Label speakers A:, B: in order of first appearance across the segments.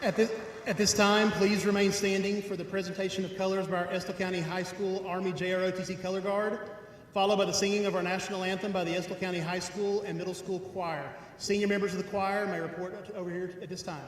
A: At this time, please remain standing for the presentation of colors by our Estill County High School Army JROTC Color Guard, followed by the singing of our national anthem by the Estill County High School and Middle School Choir. Senior members of the choir may report over here at this time.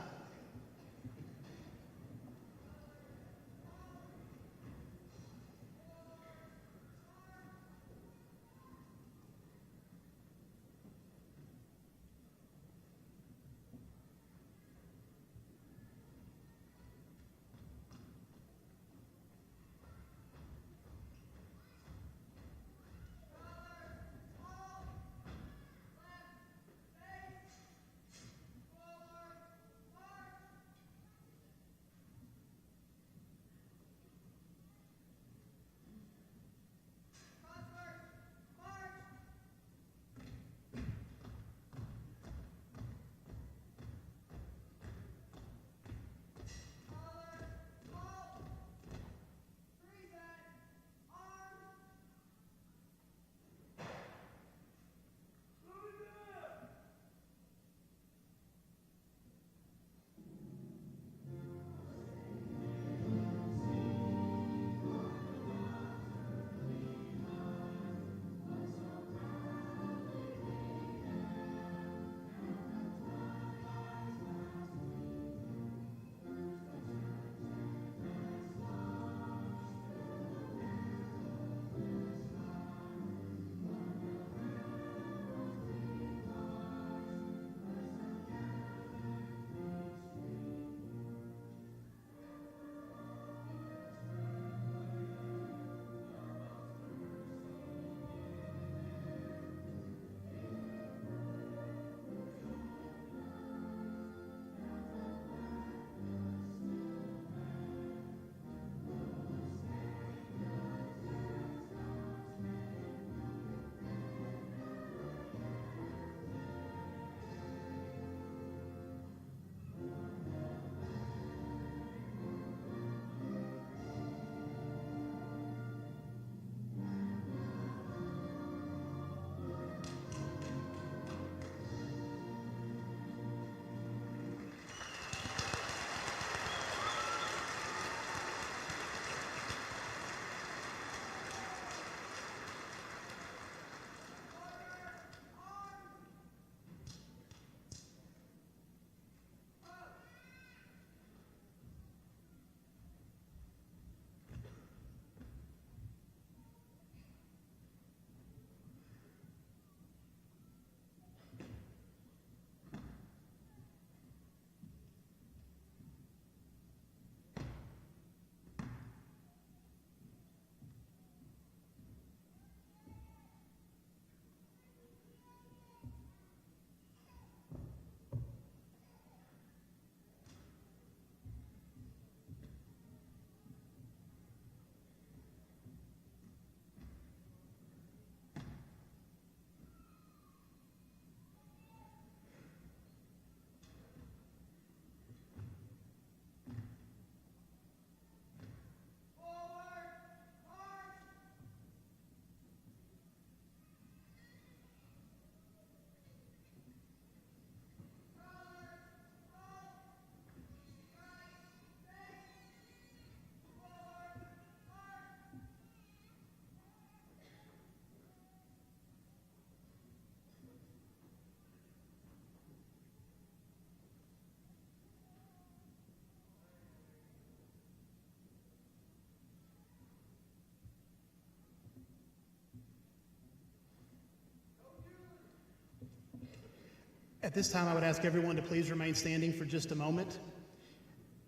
A: At this time, I would ask everyone to please remain standing for just a moment.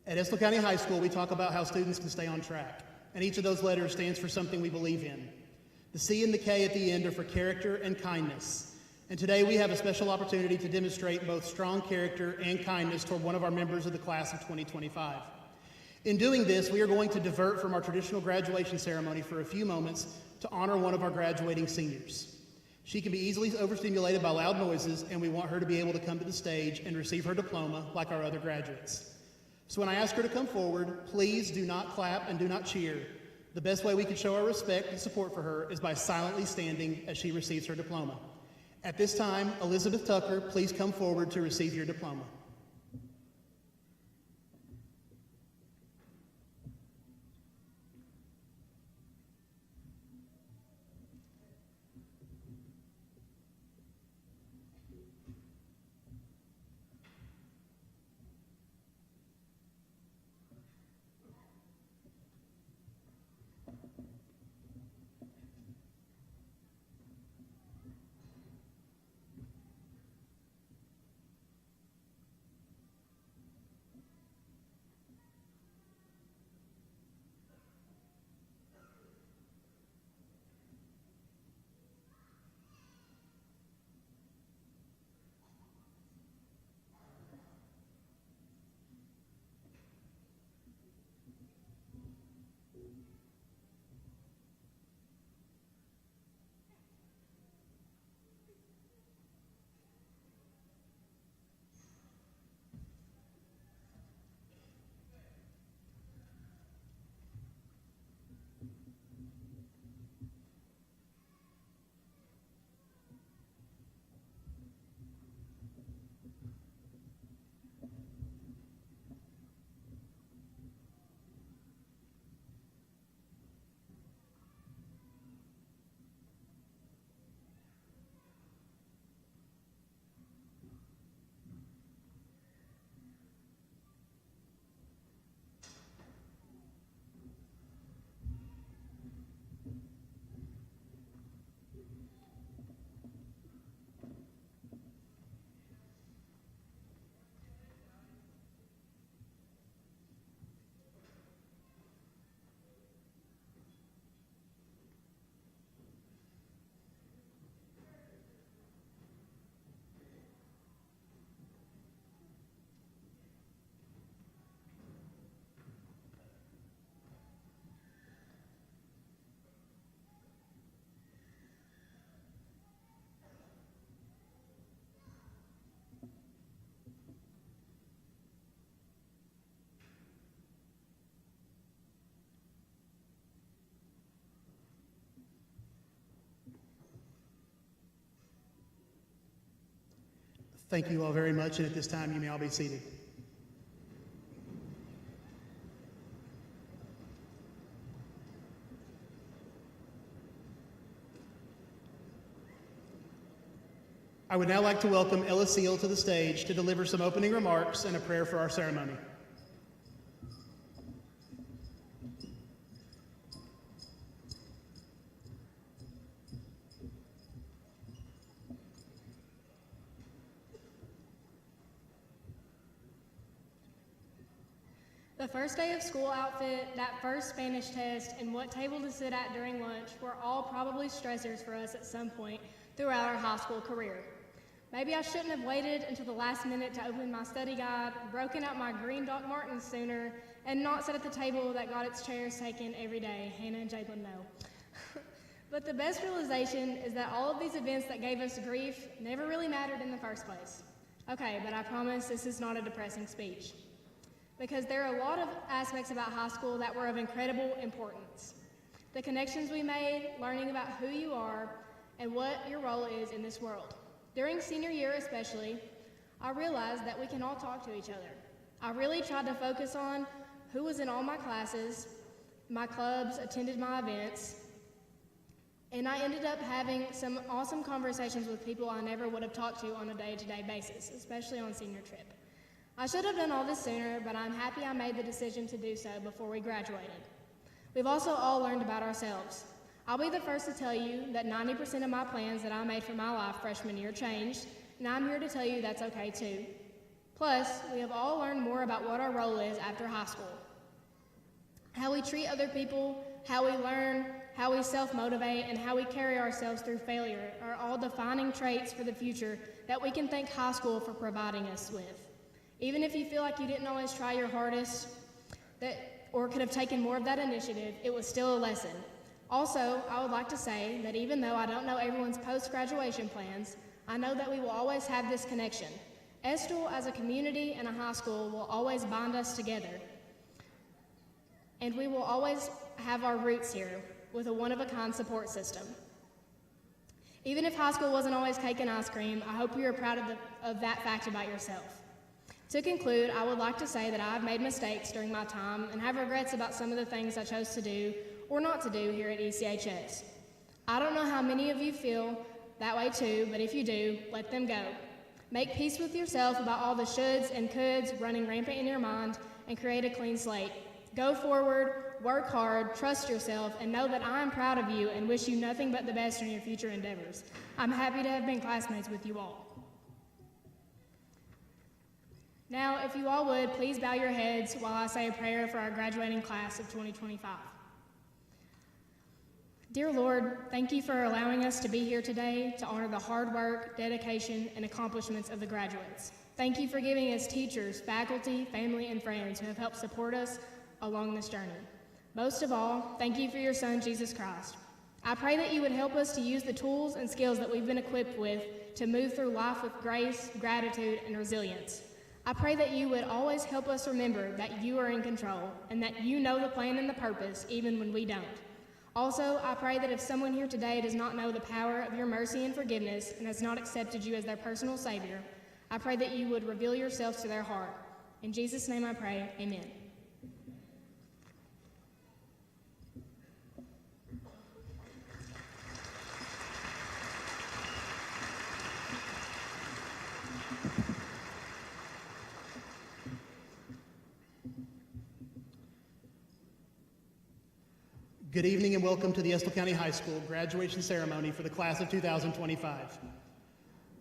A: At Estill County High School, we talk about how students can stay on track, and each of those letters stands for something we believe in. The C and the K at the end are for character and kindness. And today we have a special opportunity to demonstrate both strong character and kindness toward one of our members of the class of 2025. In doing this, we are going to divert from our traditional graduation ceremony for a few moments to honor one of our graduating seniors. She can be easily overstimulated by loud noises, and we want her to be able to come to the stage and receive her diploma like our other graduates. So when I ask her to come forward, please do not clap and do not cheer. The best way we can show our respect and support for her is by silently standing as she receives her diploma. At this time, Elizabeth Tucker, please come forward to receive your diploma. Thank you all very much, and at this time you may all be seated. I would now like to welcome Estill to the stage to deliver some opening remarks and a prayer for our ceremony.
B: The first day of school outfit, that first Spanish test, and what table to sit at during lunch were all probably stressors for us at some point throughout our high school career. Maybe I shouldn't have waited until the last minute to open my study guide, broken out my green Doc Martens sooner, and not sat at the table that got its chairs taken every day. Hannah and Jalen know. But the best realization is that all of these events that gave us grief never really mattered in the first place. Okay, but I promise this is not a depressing speech. Because there are a lot of aspects about high school that were of incredible importance. The connections we made, learning about who you are, and what your role is in this world. During senior year especially, I realized that we can all talk to each other. I really tried to focus on who was in all my classes, my clubs, attended my events, and I ended up having some awesome conversations with people I never would have talked to on a day-to-day basis, especially on senior trip. I should have done all this sooner, but I'm happy I made the decision to do so before we graduated. We've also all learned about ourselves. I'll be the first to tell you that 90% of my plans that I made for my life freshman year changed, and I'm here to tell you that's okay too. Plus, we have all learned more about what our role is after high school. How we treat other people, how we learn, how we self-motivate, and how we carry ourselves through failure are all defining traits for the future that we can thank high school for providing us with. Even if you feel like you didn't always try your hardest or could have taken more of that initiative, it was still a lesson. Also, I would like to say that even though I don't know everyone's post-graduation plans, I know that we will always have this connection. Estill as a community and a high school will always bind us together. And we will always have our roots here with a one-of-a-kind support system. Even if high school wasn't always cake and ice cream, I hope you are proud of that fact about yourself. To conclude, I would like to say that I've made mistakes during my time and have regrets about some of the things I chose to do or not to do here at ECHS. I don't know how many of you feel that way too, but if you do, let them go. Make peace with yourself about all the shoulds and coulds running rampant in your mind and create a clean slate. Go forward, work hard, trust yourself, and know that I am proud of you and wish you nothing but the best in your future endeavors. I'm happy to have been classmates with you all. Now, if you all would, please bow your heads while I say a prayer for our graduating class of 2025. Dear Lord, thank you for allowing us to be here today to honor the hard work, dedication, and accomplishments of the graduates. Thank you for giving us teachers, faculty, family, and friends who have helped support us along this journey. Most of all, thank you for your Son, Jesus Christ. I pray that you would help us to use the tools and skills that we've been equipped with to move through life with grace, gratitude, and resilience. I pray that you would always help us remember that you are in control and that you know the plan and the purpose even when we don't. Also, I pray that if someone here today does not know the power of your mercy and forgiveness and has not accepted you as their personal Savior, I pray that you would reveal yourself to their heart. In Jesus' name I pray, amen.
A: Good evening and welcome to the Estill County High School graduation ceremony for the class of 2025.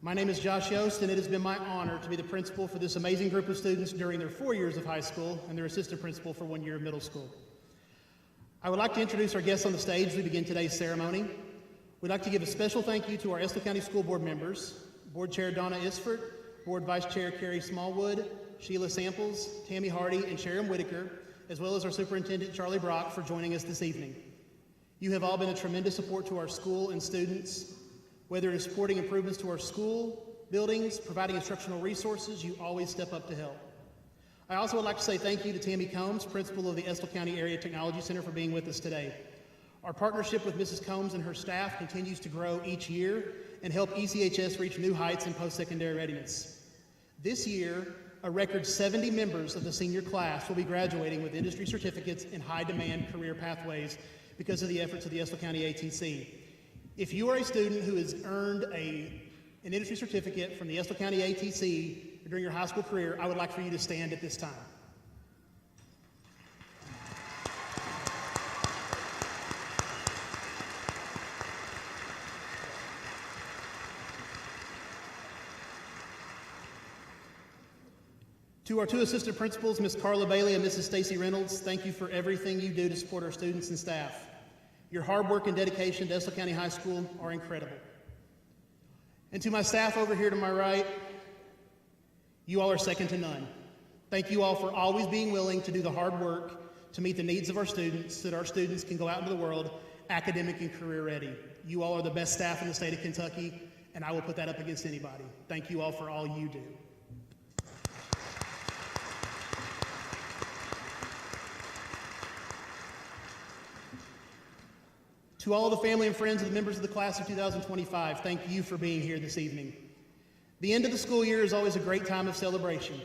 A: My name is Josh Yost, and it has been my honor to be the principal for this amazing group of students during their 4 years of high school and their assistant principal for 1 year of middle school. I would like to introduce our guests on the stage as we begin today's ceremony. We'd like to give a special thank you to our Estill County School Board members, Board Chair Donna Isford, Board Vice Chair Carrie Smallwood, Sheila Samples, Tammy Hardy, and Sharon Whitaker, as well as our Superintendent Charlie Brock for joining us this evening. You have all been a tremendous support to our school and students. Whether it is supporting improvements to our school, buildings, providing instructional resources, you always step up to help. I also would like to say thank you to Tammy Combs, principal of the Estill County Area Technology Center, for being with us today. Our partnership with Mrs. Combs and her staff continues to grow each year, and help ECHS reach new heights in post-secondary readiness. This year, a record 70 members of the senior class will be graduating with industry certificates in high-demand career pathways because of the efforts of the Estill County ATC. If you are a student who has earned an industry certificate from the Estill County ATC during your high school career, I would like for you to stand at this time. To our two assistant principals, Ms. Carla Bailey and Mrs. Stacy Reynolds, thank you for everything you do to support our students and staff. Your hard work and dedication to Estill County High School are incredible. And to my staff over here to my right, you all are second to none. Thank you all for always being willing to do the hard work to meet the needs of our students so that our students can go out into the world academic and career ready. You all are the best staff in the state of Kentucky, and I will put that up against anybody. Thank you all for all you do. To all of the family and friends of the members of the class of 2025, thank you for being here this evening. The end of the school year is always a great time of celebration.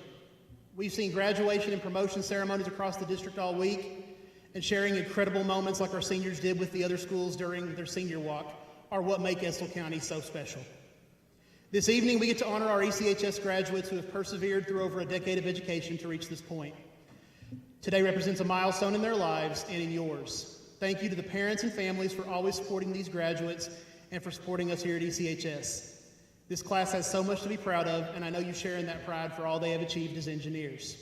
A: We've seen graduation and promotion ceremonies across the district all week, and sharing incredible moments like our seniors did with the other schools during their senior walk are what make Estill County so special. This evening, we get to honor our ECHS graduates who have persevered through over a decade of education to reach this point. Today represents a milestone in their lives and in yours. Thank you to the parents and families for always supporting these graduates and for supporting us here at ECHS. This class has so much to be proud of, and I know you share in that pride for all they have achieved as engineers.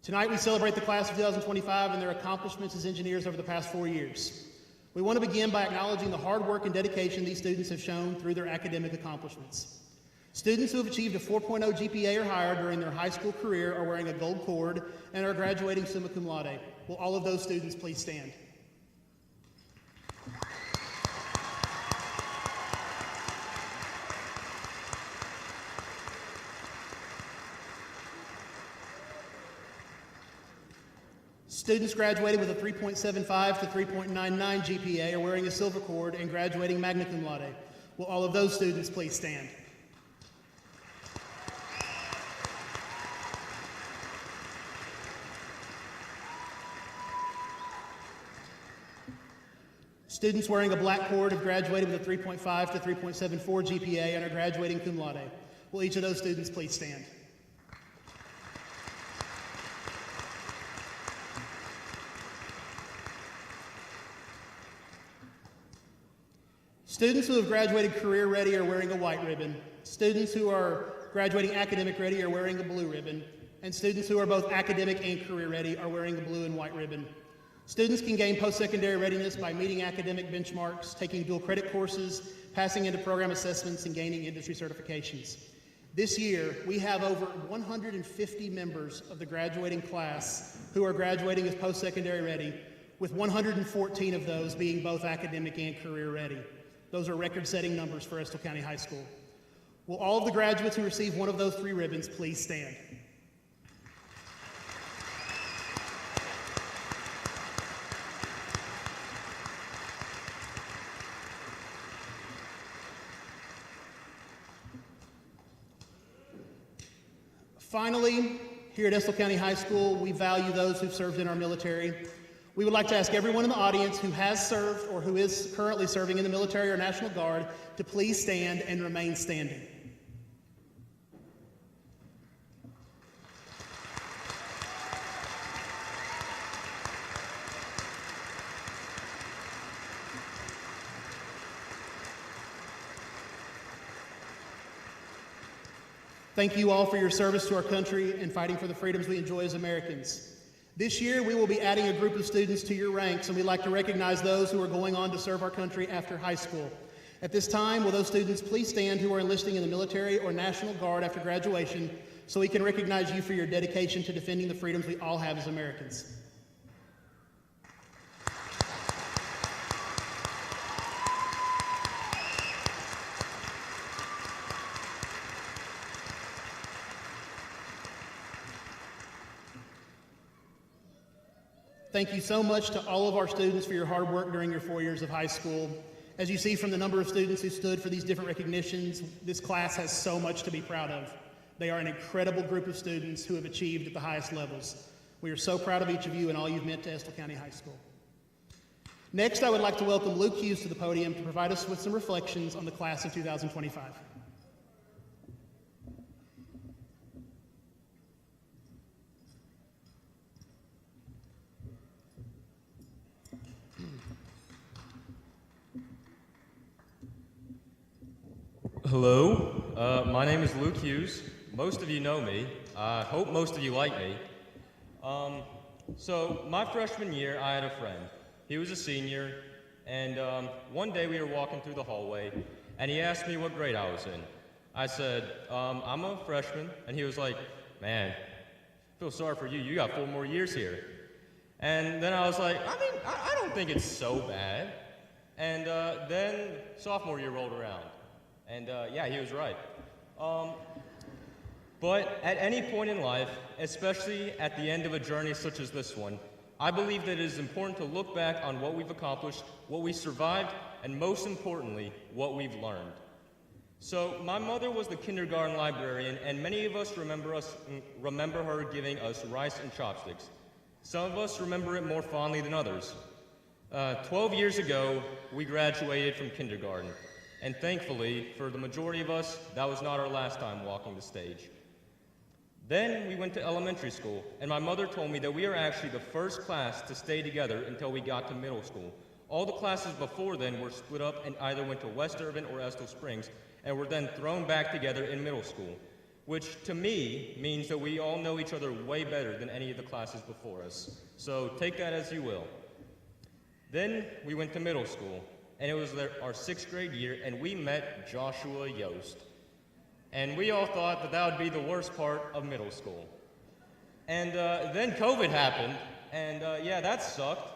A: Tonight, we celebrate the class of 2025 and their accomplishments as engineers over the past 4 years. We want to begin by acknowledging the hard work and dedication these students have shown through their academic accomplishments. Students who have achieved a 4.0 GPA or higher during their high school career are wearing a gold cord and are graduating summa cum laude. Will all of those students please stand? Students graduating with a 3.75 to 3.99 GPA are wearing a silver cord and graduating magna cum laude. Will all of those students please stand? Students wearing a black cord have graduated with a 3.5 to 3.74 GPA and are graduating cum laude. Will each of those students please stand? Students who have graduated career ready are wearing a white ribbon. Students who are graduating academic ready are wearing a blue ribbon. And students who are both academic and career ready are wearing a blue and white ribbon. Students can gain post-secondary readiness by meeting academic benchmarks, taking dual credit courses, passing into program assessments, and gaining industry certifications. This year, we have over 150 members of the graduating class who are graduating as post-secondary ready, with 114 of those being both academic and career ready. Those are record-setting numbers for Estill County High School. Will all of the graduates who receive one of those 3 ribbons please stand? Finally, here at Estill County High School, we value those who've served in our military. We would like to ask everyone in the audience who has served or who is currently serving in the military or National Guard to please stand and remain standing. Thank you all for your service to our country and fighting for the freedoms we enjoy as Americans. This year, we will be adding a group of students to your ranks, and we'd like to recognize those who are going on to serve our country after high school. At this time, will those students please stand who are enlisting in the military or National Guard after graduation so we can recognize you for your dedication to defending the freedoms we all have as Americans. Thank you so much to all of our students for your hard work during your 4 years of high school. As you see from the number of students who stood for these different recognitions, this class has so much to be proud of. They are an incredible group of students who have achieved at the highest levels. We are so proud of each of you and all you've meant to Estill County High School. Next, I would like to welcome Luke Hughes to the podium to provide us with some reflections on the class of 2025.
C: Hello, my name is Luke Hughes. Most of you know me. I hope most of you like me. So my freshman year, I had a friend. He was a senior, and one day we were walking through the hallway, and he asked me what grade I was in. I said, I'm a freshman, and he was like, man, I feel sorry for you. You got 4 more years here. And then I was like, I don't think it's so bad. And then sophomore year rolled around. And yeah, he was right. But at any point in life, especially at the end of a journey such as this one, I believe that it is important to look back on what we've accomplished, what we survived, and most importantly, what we've learned. So my mother was the kindergarten librarian, and many of us remember her giving us rice and chopsticks. Some of us remember it more fondly than others. 12 years ago, we graduated from kindergarten. And thankfully, for the majority of us, that was not our last time walking the stage. Then we went to elementary school, and my mother told me that we are actually the first class to stay together until we got to middle school. All the classes before then were split up and either went to West Irvin or Estill Springs, and were then thrown back together in middle school, which to me means that we all know each other way better than any of the classes before us. So take that as you will. Then we went to middle school. And it was our 6th grade year, and we met Joshua Yost. And we all thought that that would be the worst part of middle school. And then COVID happened, and yeah, that sucked.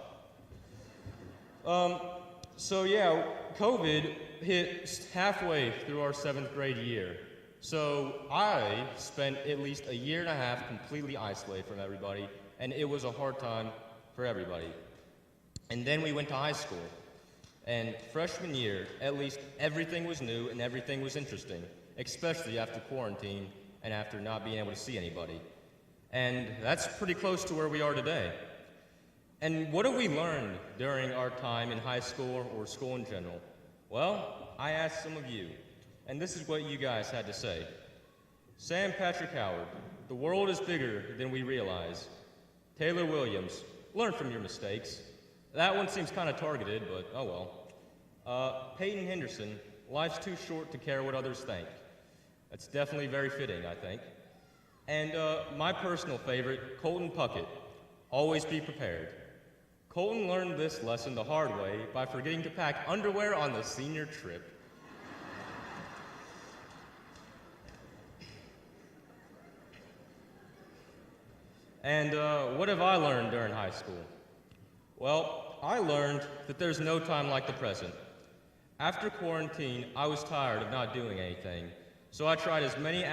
C: So yeah, COVID hit halfway through our 7th grade year. So I spent at least a year and a half completely isolated from everybody, and it was a hard time for everybody. And then we went to high school. And freshman year, at least everything was new and everything was interesting, especially after quarantine and after not being able to see anybody. And that's pretty close to where we are today. And what have we learned during our time in high school or school in general? Well, I asked some of you, and this is what you guys had to say. Sam Patrick Howard, the world is bigger than we realize. Taylor Williams, learn from your mistakes. That one seems kind of targeted, but oh well. Peyton Henderson, life's too short to care what others think. That's definitely very fitting, I think. And my personal favorite, Colton Puckett, always be prepared. Colton learned this lesson the hard way by forgetting to pack underwear on the senior trip. And what have I learned during high school? Well, I learned that there's no time like the present. After quarantine, I was tired of not doing anything, so I tried as many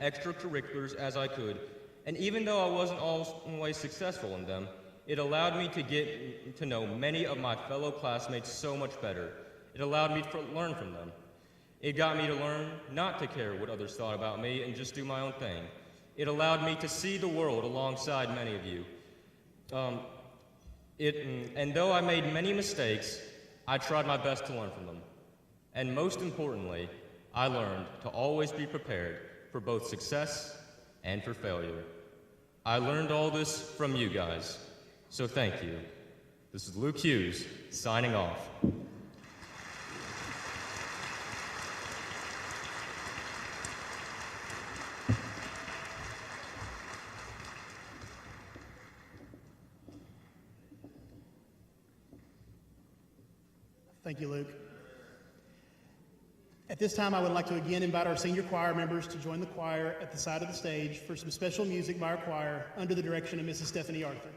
C: extracurriculars as I could, and even though I wasn't always successful in them, it allowed me to get to know many of my fellow classmates so much better. It allowed me to learn from them. It got me to learn not to care what others thought about me and just do my own thing. It allowed me to see the world alongside many of you. And though I made many mistakes, I tried my best to learn from them. And most importantly, I learned to always be prepared for both success and for failure. I learned all this from you guys, so thank you. This is Luke Hughes, signing off.
A: Thank you, Luke. At this time, I would like to again invite our senior choir members to join the choir at the side of the stage for some special music by our choir under the direction of Mrs. Stephanie Arthur.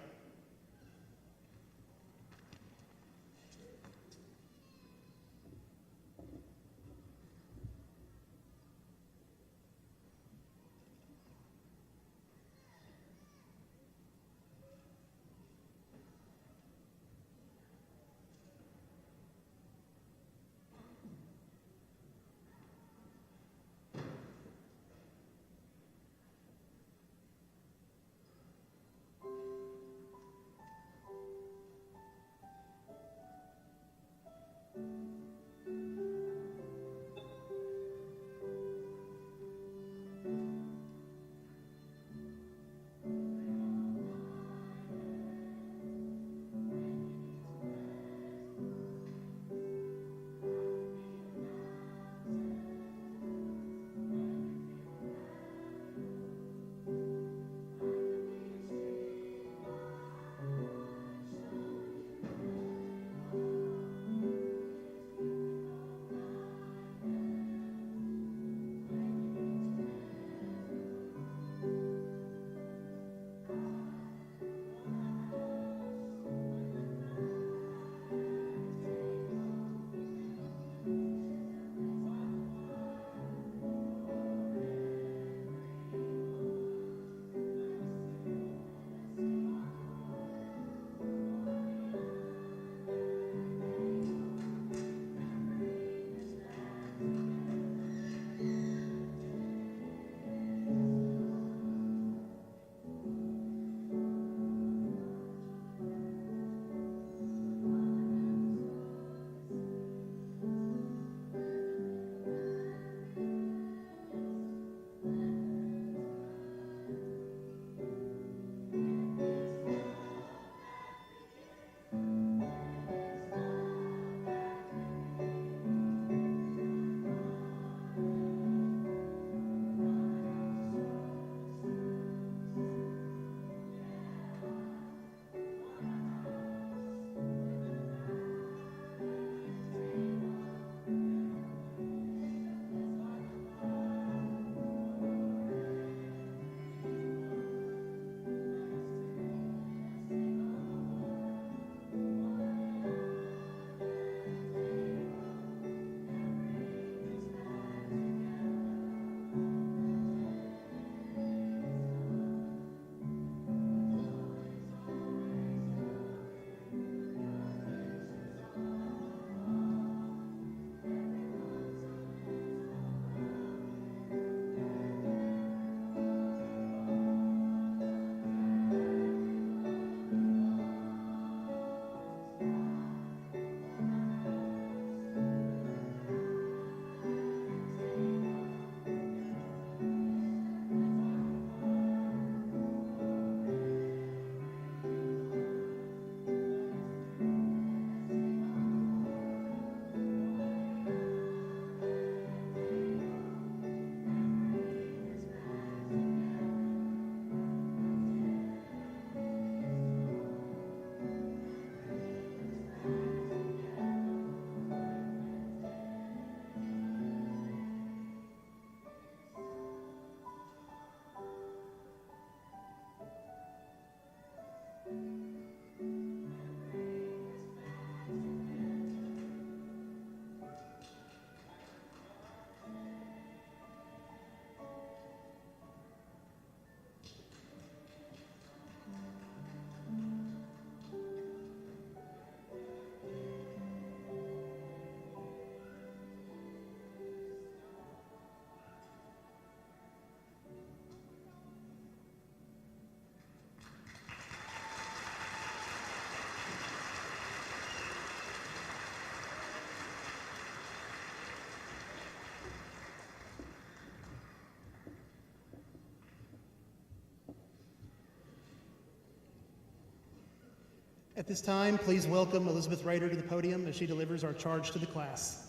A: At this time, please welcome Elizabeth Rader to the podium as she delivers our charge to the class.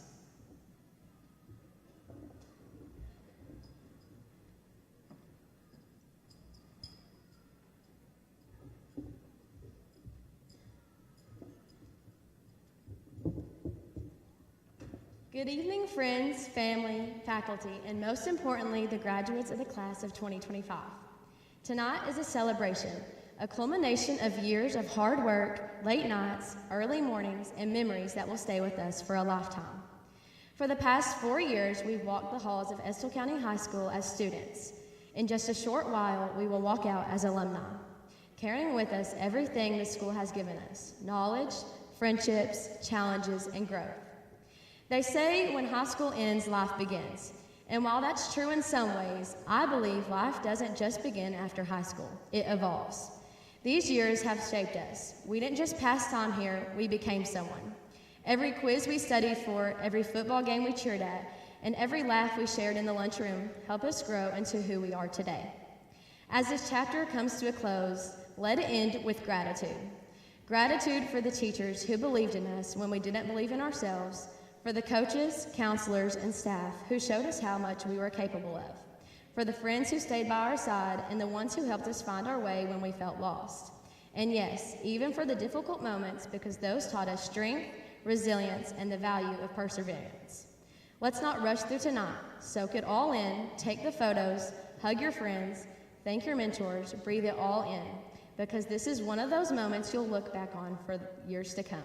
D: Good evening, friends, family, faculty, and most importantly, the graduates of the class of 2025. Tonight is a celebration, a culmination of years of hard work, late nights, early mornings, and memories that will stay with us for a lifetime. For the past 4 years, we've walked the halls of Estill County High School as students. In just a short while, we will walk out as alumni, carrying with us everything the school has given us: knowledge, friendships, challenges, and growth. They say when high school ends, life begins. And while that's true in some ways, I believe life doesn't just begin after high school, it evolves. These years have shaped us. We didn't just pass time here, we became someone. Every quiz we studied for, every football game we cheered at, and every laugh we shared in the lunchroom helped us grow into who we are today. As this chapter comes to a close, let it end with gratitude. Gratitude for the teachers who believed in us when we didn't believe in ourselves, for the coaches, counselors, and staff who showed us how much we were capable of, for the friends who stayed by our side and the ones who helped us find our way when we felt lost. And yes, even for the difficult moments, because those taught us strength, resilience, and the value of perseverance. Let's not rush through tonight. Soak it all in, take the photos, hug your friends, thank your mentors, breathe it all in, because this is one of those moments you'll look back on for years to come.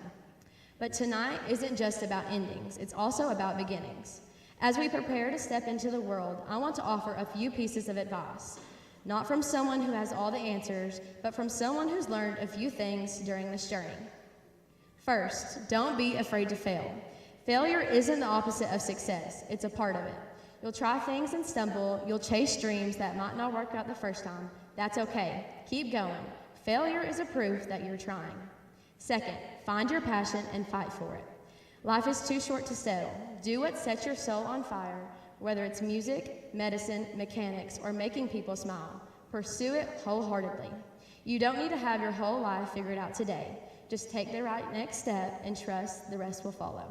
D: But tonight isn't just about endings, it's also about beginnings. As we prepare to step into the world, I want to offer a few pieces of advice, not from someone who has all the answers, but from someone who's learned a few things during this journey. First, don't be afraid to fail. Failure isn't the opposite of success, it's a part of it. You'll try things and stumble, you'll chase dreams that might not work out the first time. That's okay, keep going. Failure is a proof that you're trying. Second, find your passion and fight for it. Life is too short to settle. Do what sets your soul on fire, whether it's music, medicine, mechanics, or making people smile. Pursue it wholeheartedly. You don't need to have your whole life figured out today. Just take the right next step and trust the rest will follow.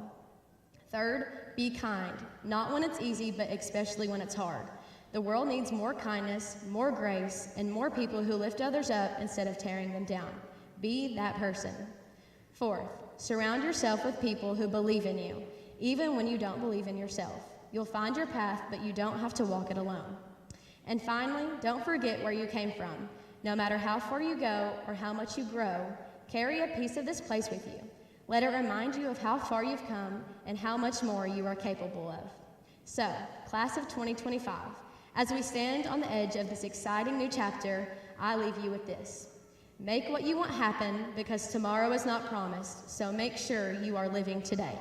D: Third, be kind. Not when it's easy, but especially when it's hard. The world needs more kindness, more grace, and more people who lift others up instead of tearing them down. Be that person. Fourth, surround yourself with people who believe in you, even when you don't believe in yourself. You'll find your path, but you don't have to walk it alone. And finally, don't forget where you came from. No matter how far you go or how much you grow, carry a piece of this place with you. Let it remind you of how far you've come and how much more you are capable of. So, class of 2025, as we stand on the edge of this exciting new chapter, I leave you with this. Make what you want happen, because tomorrow is not promised, so make sure you are living today.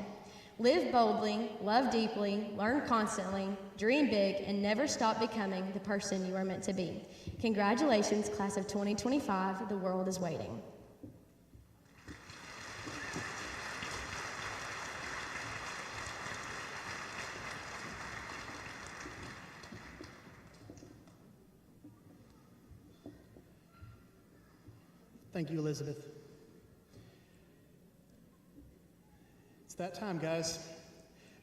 D: Live boldly, love deeply, learn constantly, dream big, and never stop becoming the person you are meant to be. Congratulations, class of 2025. The world is waiting.
A: Thank you, Elizabeth. It's that time, guys.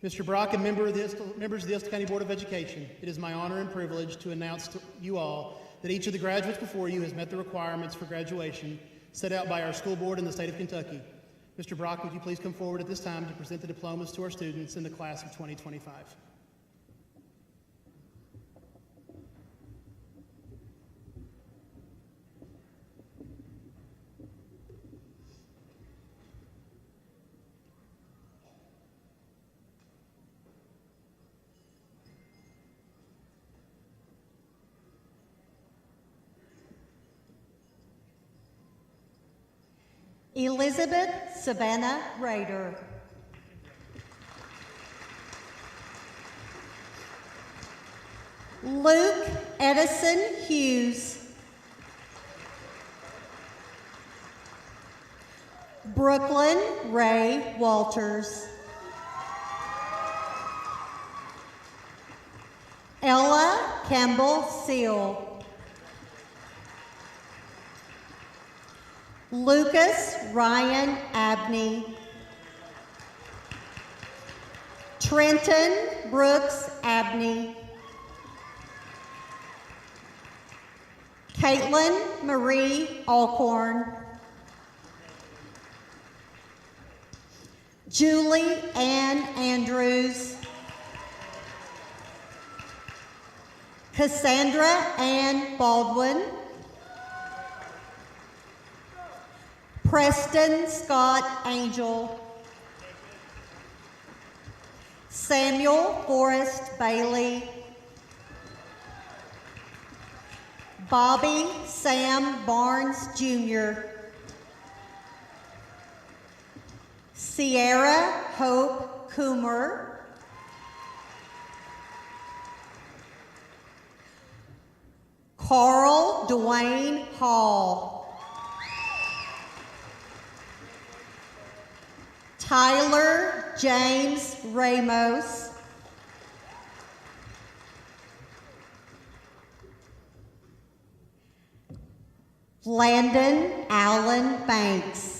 A: Mr. Brock and members of the Estill County Board of Education, it is my honor and privilege to announce to you all that each of the graduates before you has met the requirements for graduation set out by our school board in the state of Kentucky. Mr. Brock, would you please come forward at this time to present the diplomas to our students in the class of 2025?
E: Elizabeth Savannah Rader. Luke Edison Hughes. Brooklyn Ray Walters. Ella Campbell Seal. Lucas Ryan Abney. Trenton Brooks Abney. Caitlin Marie Alcorn. Julie Ann Andrews. Cassandra Ann Baldwin. Preston Scott Angel. Samuel Forrest Bailey. Bobby Sam Barnes Jr. Sierra Hope Coomer. Carl Dwayne Hall. Tyler James Ramos. Landon Allen Banks.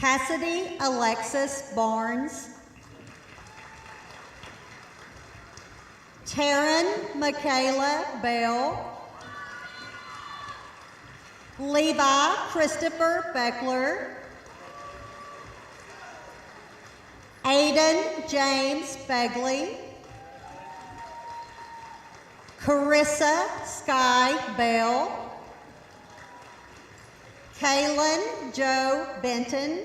E: Cassidy Alexis Barnes. Taryn Michaela Bell. Levi Christopher Beckler. Aiden James Begley. Carissa Sky Bell. Kaylin Joe Benton.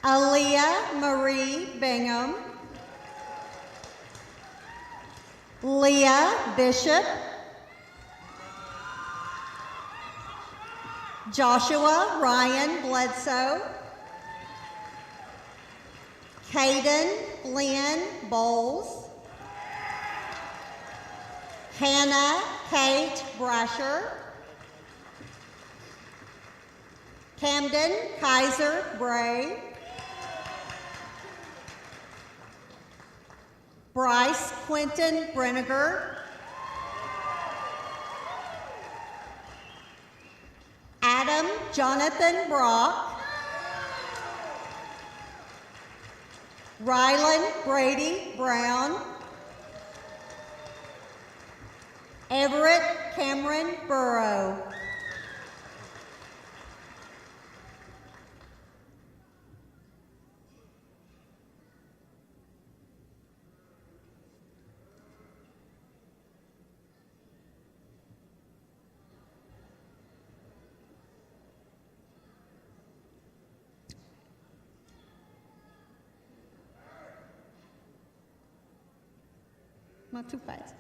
E: Aaliyah Marie Bingham. Leah Bishop. Joshua Ryan Bledsoe. Caden Lynn Bowles. Hannah Kate Brasher. Camden Kaiser Bray. Bryce Quentin Brenniger. Adam Jonathan Brock. Rylan Brady Brown. Everett Cameron Burrow. Not too fast.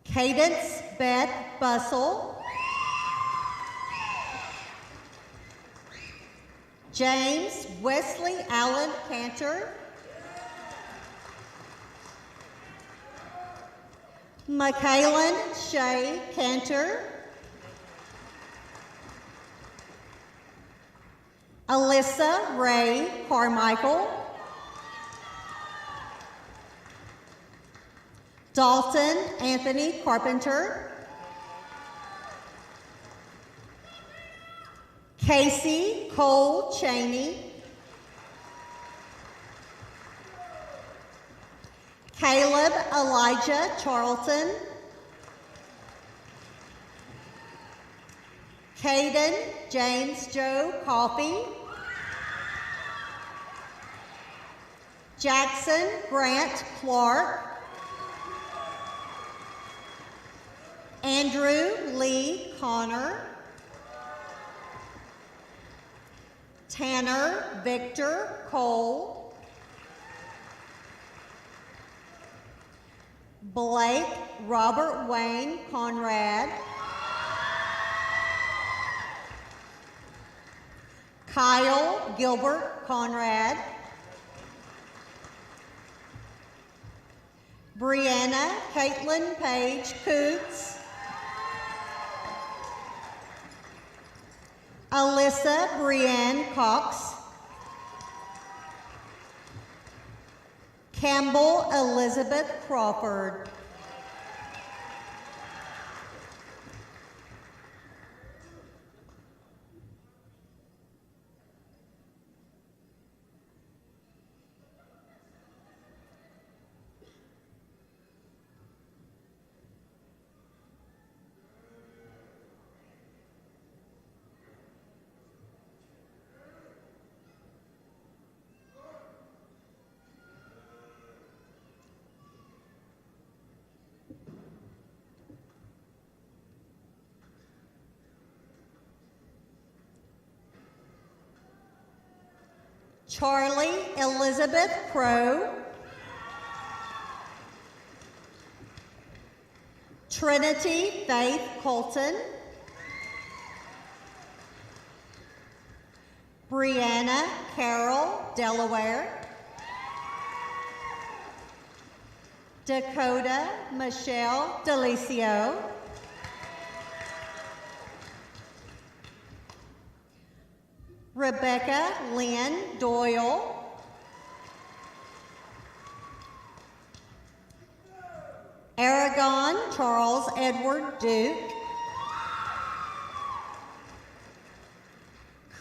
E: Cadence Beth Bussell. James Wesley Allen Cantor. Michaelan Shay Cantor. Alyssa Ray Carmichael. Dalton Anthony Carpenter. Casey Cole Cheney. Caleb Elijah Charlton. Caden James Joe Coffey. Jackson Grant Clark, Andrew Lee Connor, Tanner Victor Cole, Blake Robert Wayne Conrad, Kyle Gilbert Conrad, Brianna Caitlin Page Coots, Alyssa Brianne Cox, Campbell Elizabeth Crawford. Charlie Elizabeth Crow, Trinity Faith Colton, Brianna Carol Delaware, Dakota Michelle Delicio, Rebecca Lynn Doyle, Aragon Charles Edward Duke,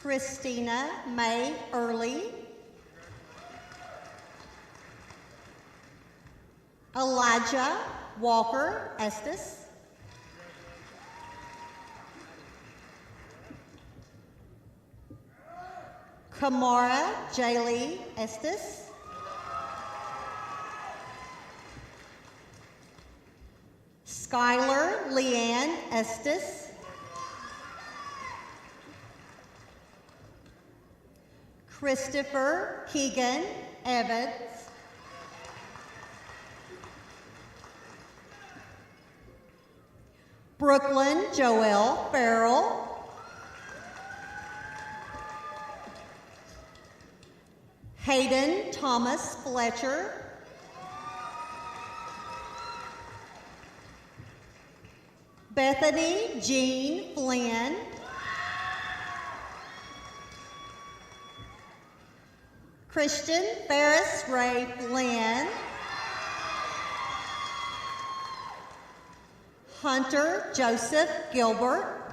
E: Christina May Early, Elijah Walker Estes, Kamara Jaylee Estes, Skylar Leanne Estes, Christopher Keegan Evans, Brooklyn Joelle Farrell, Hayden Thomas Fletcher, Bethany Jean Flynn, Christian Ferris Ray Flynn, Hunter Joseph Gilbert,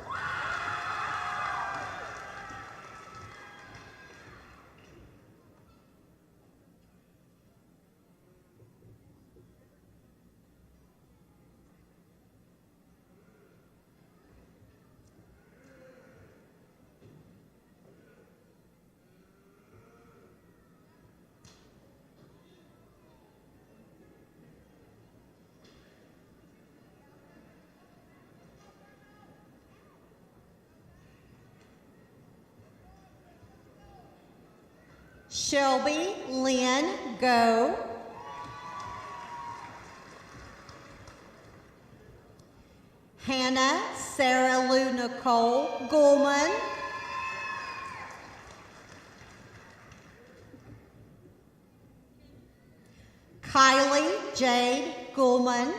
E: Shelby Lynn Go, Hannah Sarah Lou Nicole Goulman, Kylie Jade Goulman,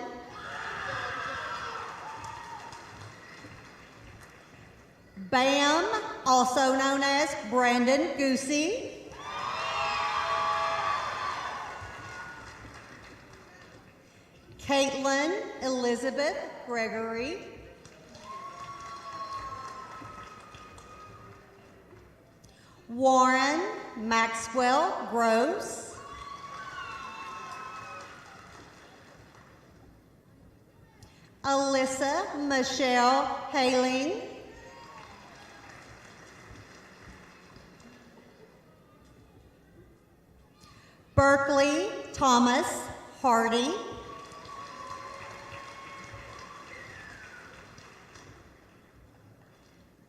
E: Bam, also known as Brandon Goosey, Caitlin Elizabeth Gregory, Warren Maxwell Gross, Alyssa Michelle Haling, Berkeley Thomas Hardy.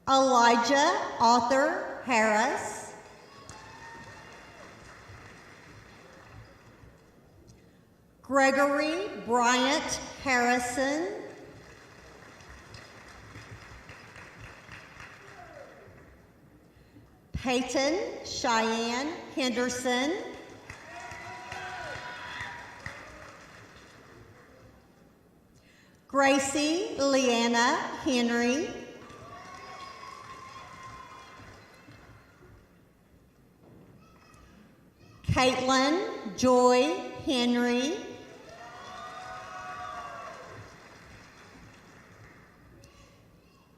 E: Elijah Arthur Harris. Gregory Bryant Harrison. Peyton Cheyenne Henderson. Gracie Leanna Henry. Caitlin Joy Henry.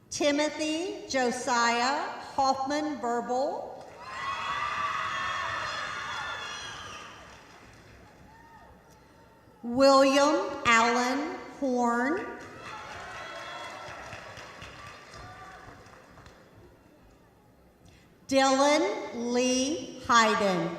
E: Timothy Josiah Hoffman Verbal. William Allen Horn. Dylan Lee Hayden.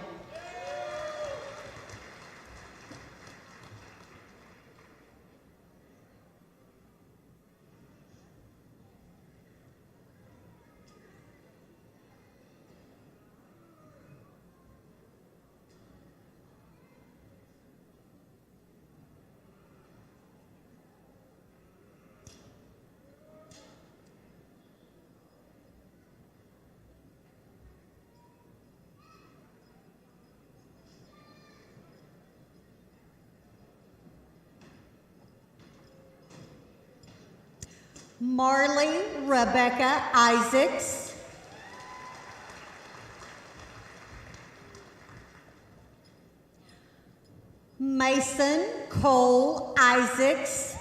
E: Marley Rebecca Isaacs. Mason Cole Isaacs.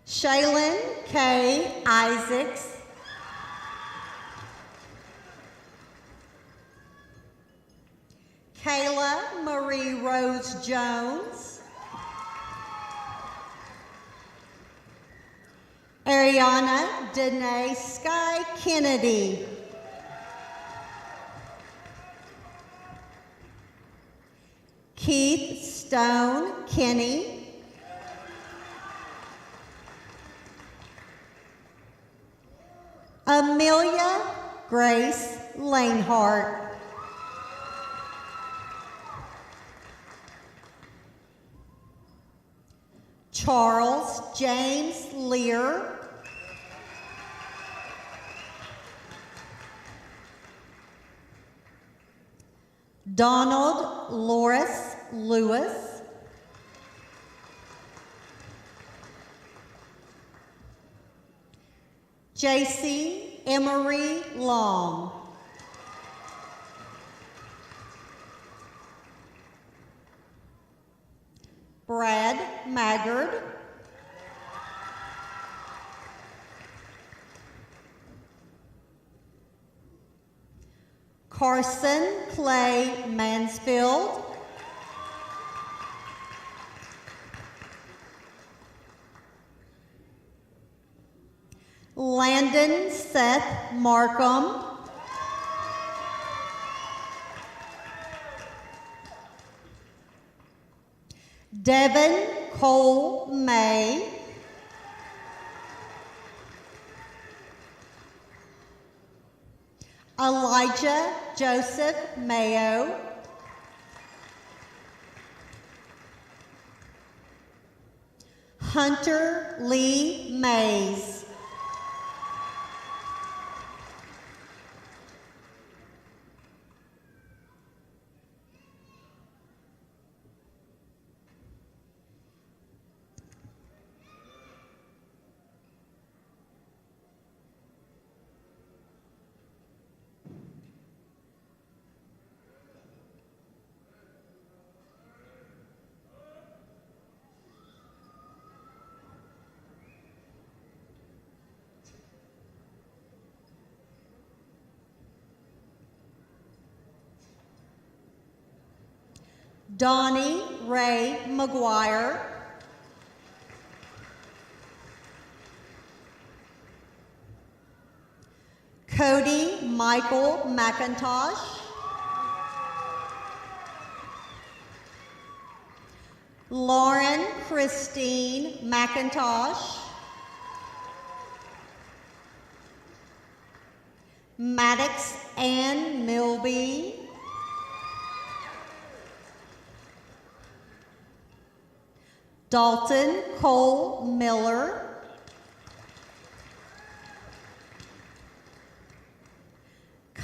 E: Shaylin K. Isaacs. Kayla Marie Rose Jones. Ariana Danae Sky Kennedy. Keith Stone Kenny. Amelia Grace Lanehart. Charles James Lear. Donald Loris Lewis. J.C. Emery Long. Brad Maggard. Carson Clay Mansfield. Landon Seth Markham. Devin Cole May. Elijah Joseph Mayo. Hunter Lee Mays. Donnie Ray McGuire. Cody Michael McIntosh. Lauren Christine McIntosh. Maddox Ann Milby. Dalton Cole Miller.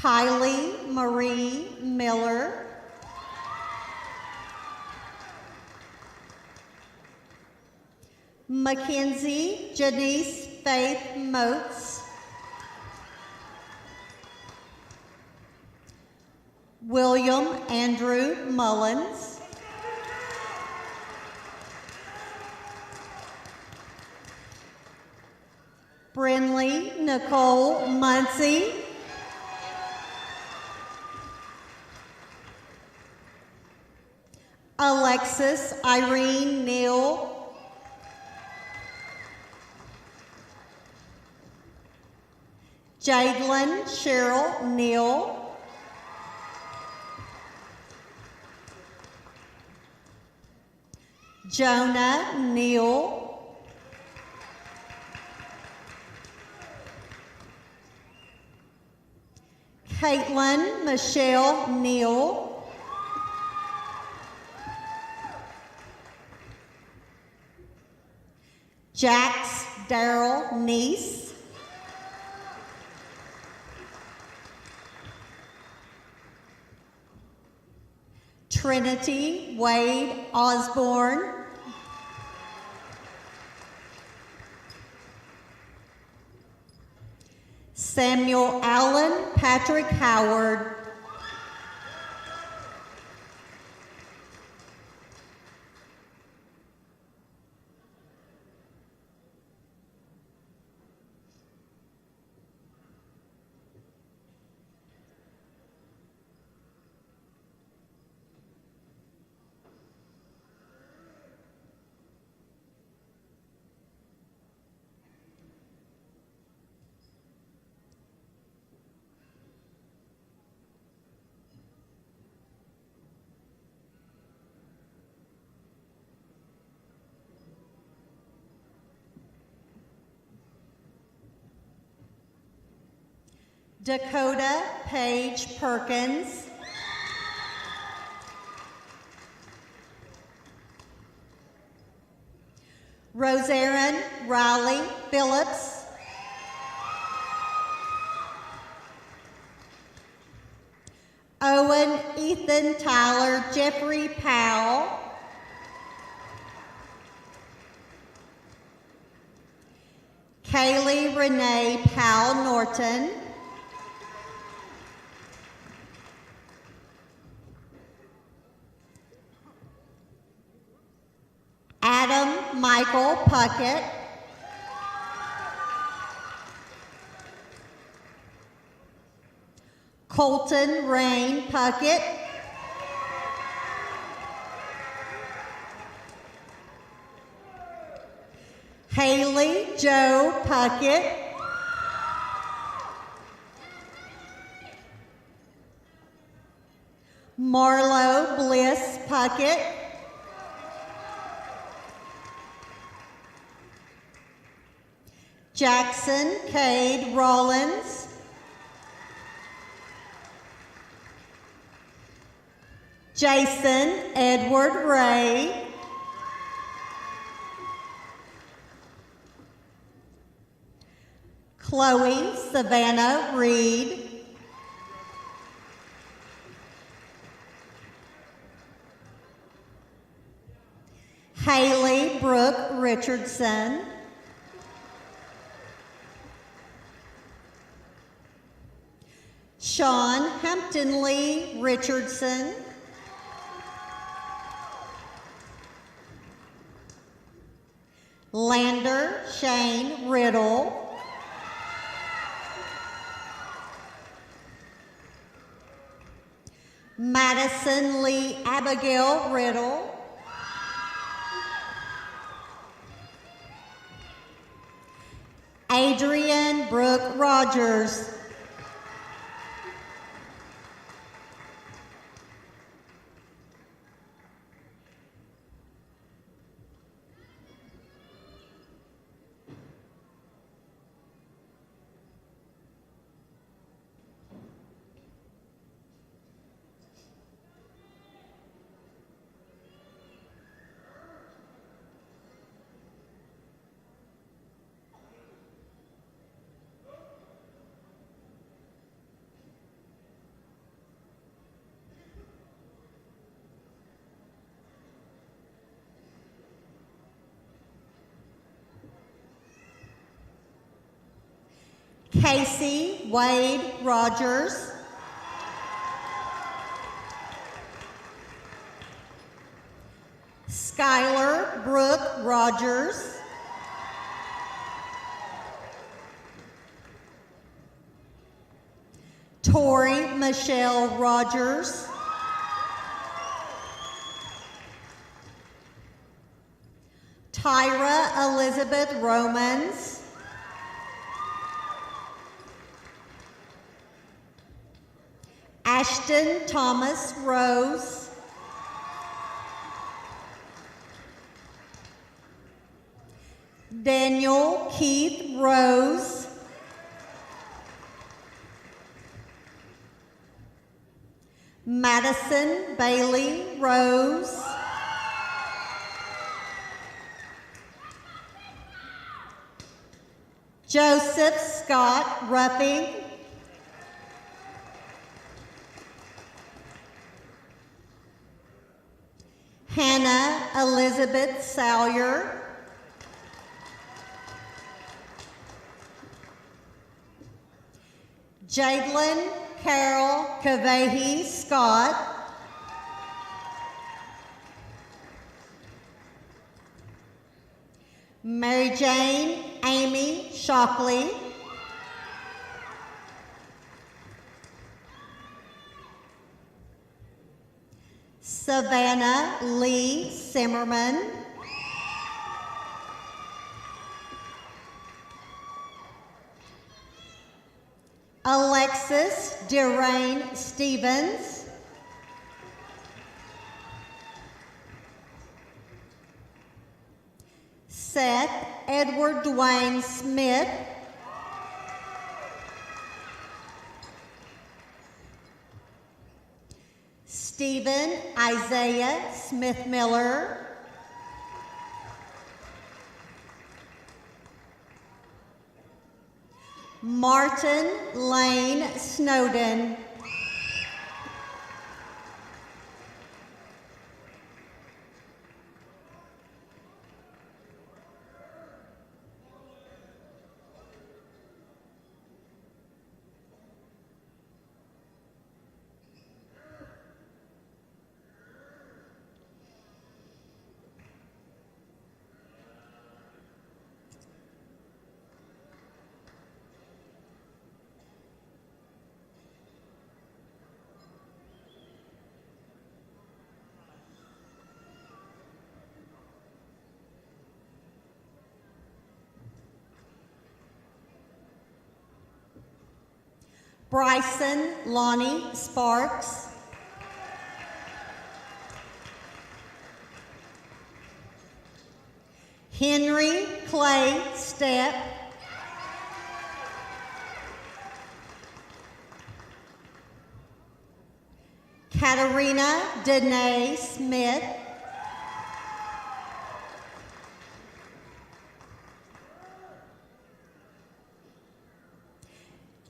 E: Kylie Marie Miller. Mackenzie Janice Faith Moats. William Andrew Mullins. Brinley Nicole Muncie. Alexis Irene Neal. Jadelyn Cheryl Neal. Jonah Neal. Caitlin Michelle Neal. Jax Darrell Neese. Trinity Wade Osborne. Samuel Allen Patrick Howard. Dakota Paige Perkins. Roserin Riley Phillips. Owen Ethan Tyler Jeffrey Powell. Kaylee Renee Powell Norton. Adam Michael Puckett. Colton Rain Puckett. Haley Joe Puckett. Marlo Bliss Puckett. Jackson Cade Rollins. Jason Edward Ray. Chloe Savannah Reed. Haley Brooke Richardson. Sean Hampton Lee Richardson. Lander Shane Riddle. Madison Lee Abigail Riddle. Adrian Brooke Rogers. Casey Wade Rogers. Skylar Brooke Rogers. Tori Michelle Rogers. Tyra Elizabeth Romans. Ashton Thomas Rose. Daniel Keith Rose. Madison Bailey Rose. Joseph Scott Ruffing. Hannah Elizabeth Salyer. Jadlyn Carol Cavahey Scott. Mary Jane Amy Shockley. Savannah Lee Simmerman. Alexis Derain Stevens. Seth Edward Dwayne Smith. Stephen Isaiah Smith Miller. Martin Lane Snowden. Bryson Lonnie Sparks. Henry Clay Stepp. Katarina Danae Smith.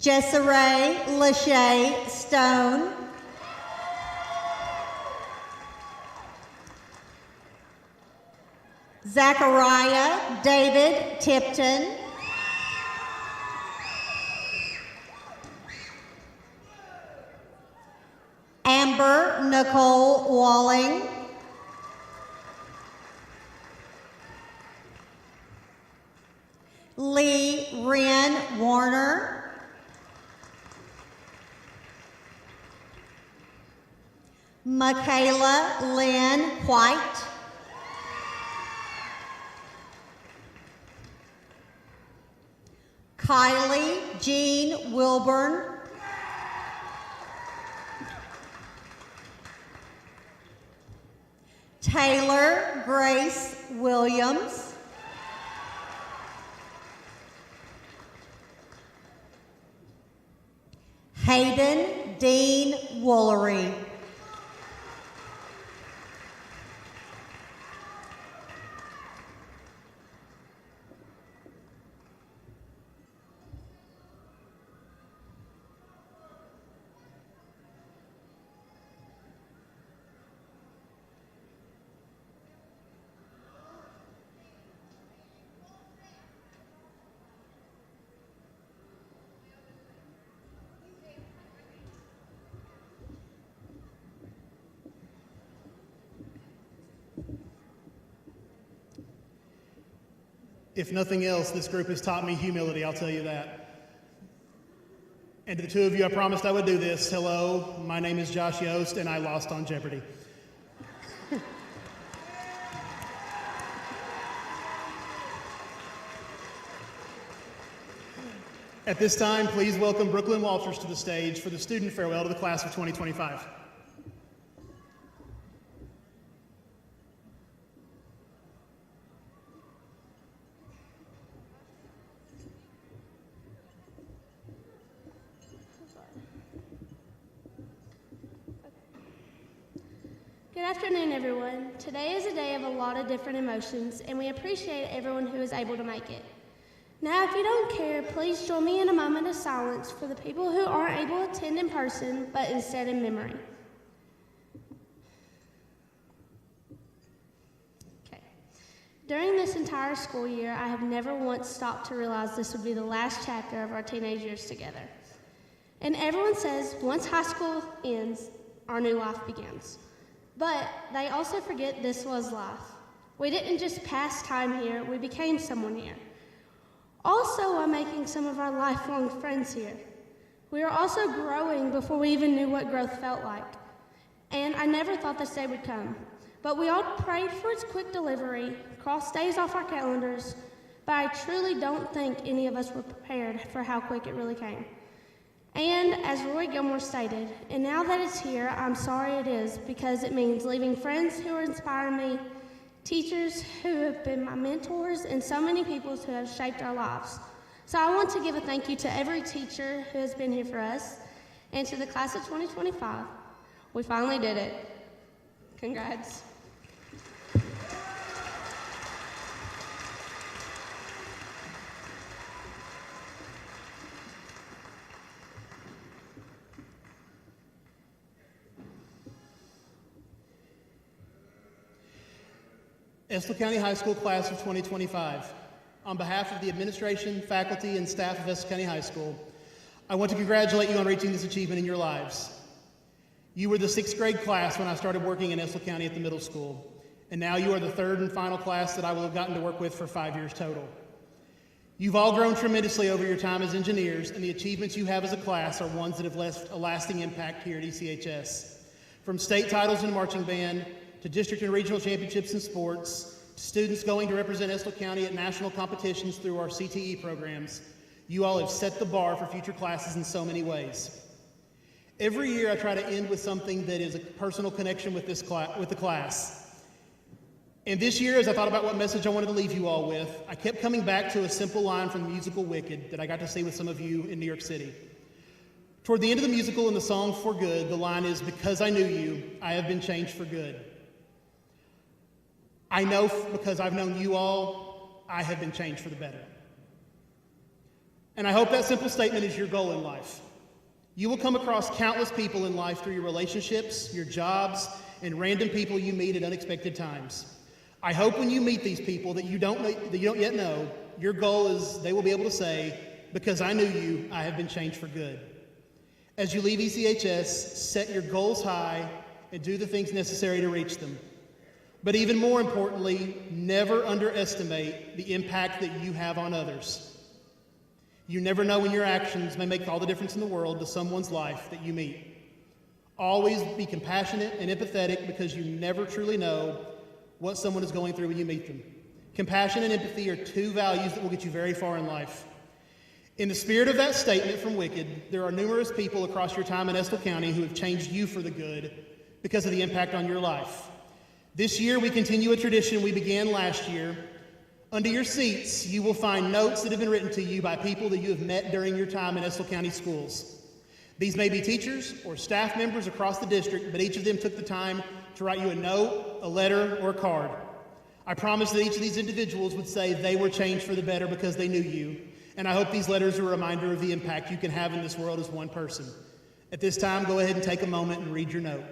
E: Jessaray Lachey Stone. Zachariah David Tipton. Amber Nicole Walling. Lee Wren Warner. Michaela Lynn White. Kylie Jean Wilburn. Taylor Grace Williams. Hayden Dean Woolery.
A: If nothing else, this group has taught me humility, I'll tell you that. And to the two of you, I promised I would do this. Hello, my name is Josh Yost, and I lost on Jeopardy. At this time, please welcome Brooklyn Walters to the stage for the student farewell to the class of 2025.
F: Good afternoon, everyone. Today is a day of a lot of different emotions, and we appreciate everyone who is able to make it. Now, if you don't care, please join me in a moment of silence for the people who aren't able to attend in person, but instead in memory. Okay. During this entire school year, I have never once stopped to realize this would be the last chapter of our teenage years together. And everyone says once high school ends, our new life begins. But they also forget this was life. We didn't just pass time here, we became someone here. Also, I'm making some of our lifelong friends here. We are also growing before we even knew what growth felt like. And I never thought this day would come. But we all prayed for its quick delivery, crossed days off our calendars, but I truly don't think any of us were prepared for how quick it really came. And as Roy Gilmore stated, and now that it's here, I'm sorry it is, because it means leaving friends who are inspiring me, teachers who have been my mentors, and so many people who have shaped our lives. So I want to give a thank you to every teacher who has been here for us, and to the class of 2025. We finally did it. Congrats.
A: Estill County High School class of 2025. On behalf of the administration, faculty, and staff of Estill County High School, I want to congratulate you on reaching this achievement in your lives. You were the 6th grade class when I started working in Estill County at the middle school, and now you are the 3rd and final class that I will have gotten to work with for 5 years total. You've all grown tremendously over your time as engineers, and the achievements you have as a class are ones that have left a lasting impact here at ECHS. From state titles in marching band, to district and regional championships in sports, to students going to represent Estill County at national competitions through our CTE programs, you all have set the bar for future classes in so many ways. Every year I try to end with something that is a personal connection with the class. And this year, as I thought about what message I wanted to leave you all with, I kept coming back to a simple line from the musical Wicked that I got to see with some of you in New York City. Toward the end of the musical in the song For Good, the line is, "Because I knew you, I have been changed for good." I know because I've known you all, I have been changed for the better. And I hope that simple statement is your goal in life. You will come across countless people in life through your relationships, your jobs, and random people you meet at unexpected times. I hope when you meet these people that you don't yet know, your goal is they will be able to say, "Because I knew you, I have been changed for good." As you leave ECHS, set your goals high and do the things necessary to reach them. But even more importantly, never underestimate the impact that you have on others. You never know when your actions may make all the difference in the world to someone's life that you meet. Always be compassionate and empathetic, because you never truly know what someone is going through when you meet them. Compassion and empathy are 2 values that will get you very far in life. In the spirit of that statement from Wicked, there are numerous people across your time in Estill County who have changed you for the good because of the impact on your life. This year, we continue a tradition we began last year. Under your seats, you will find notes that have been written to you by people that you have met during your time in Estill County schools. These may be teachers or staff members across the district, but each of them took the time to write you a note, a letter, or a card. I promise that each of these individuals would say they were changed for the better because they knew you, and I hope these letters are a reminder of the impact you can have in this world as one person. At this time, go ahead and take a moment and read your note.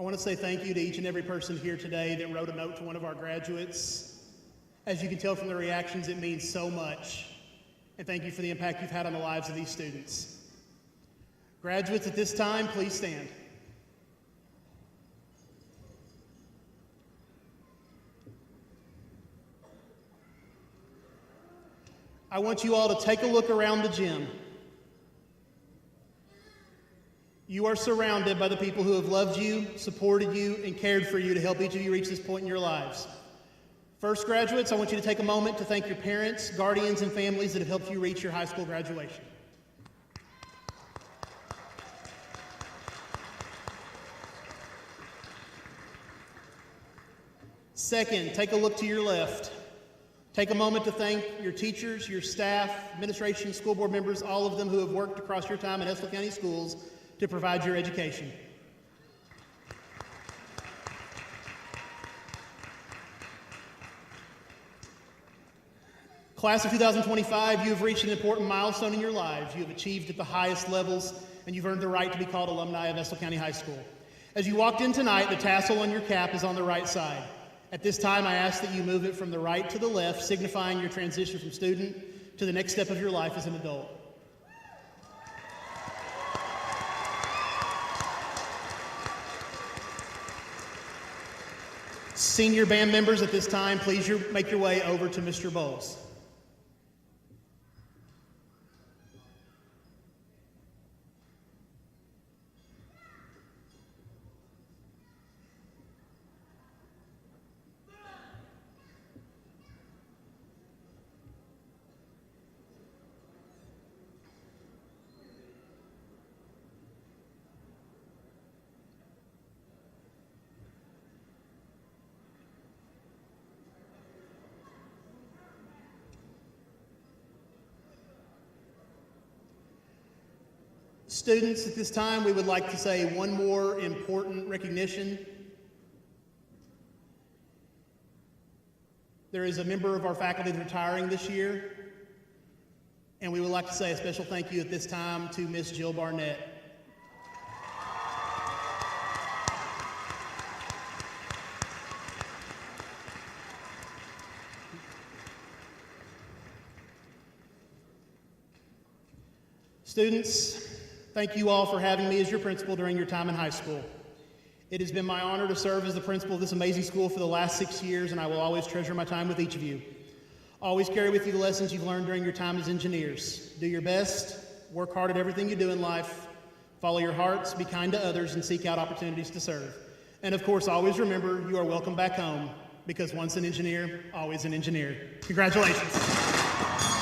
A: want to say thank you to each and every person here today that wrote a note to one of our graduates. As you can tell from the reactions, it means so much. And thank you for the impact you've had on the lives of these students. Graduates, at this time, please stand. I want you all to take a look around the gym. You are surrounded by the people who have loved you, supported you, and cared for you to help each of you reach this point in your lives. First, graduates, I want you to take a moment to thank your parents, guardians, and families that have helped you reach your high school graduation. Second, take a look to your left. Take a moment to thank your teachers, your staff, administration, school board members, all of them who have worked across your time in Estill County Schools to provide your education. Class of 2025, you have reached an important milestone in your lives. You have achieved at the highest levels, and you've earned the right to be called alumni of Estill County High School. As you walked in tonight, the tassel on your cap is on the right side. At this time, I ask that you move it from the right to the left, signifying your transition from student to the next step of your life as an adult. Senior band members, at this time, please make your way over to Mr. Bowles. Students, at this time, we would like to say one more important recognition. There is a member of our faculty that's retiring this year, and we would like to say a special thank you at this time to Miss Jill Barnett. Students, thank you all for having me as your principal during your time in high school. It has been my honor to serve as the principal of this amazing school for the last 6 years, and I will always treasure my time with each of you. Always carry with you the lessons you've learned during your time as engineers. Do your best, work hard at everything you do in life, follow your hearts, be kind to others, and seek out opportunities to serve. And of course, always remember you are welcome back home, because once an engineer, always an engineer. Congratulations.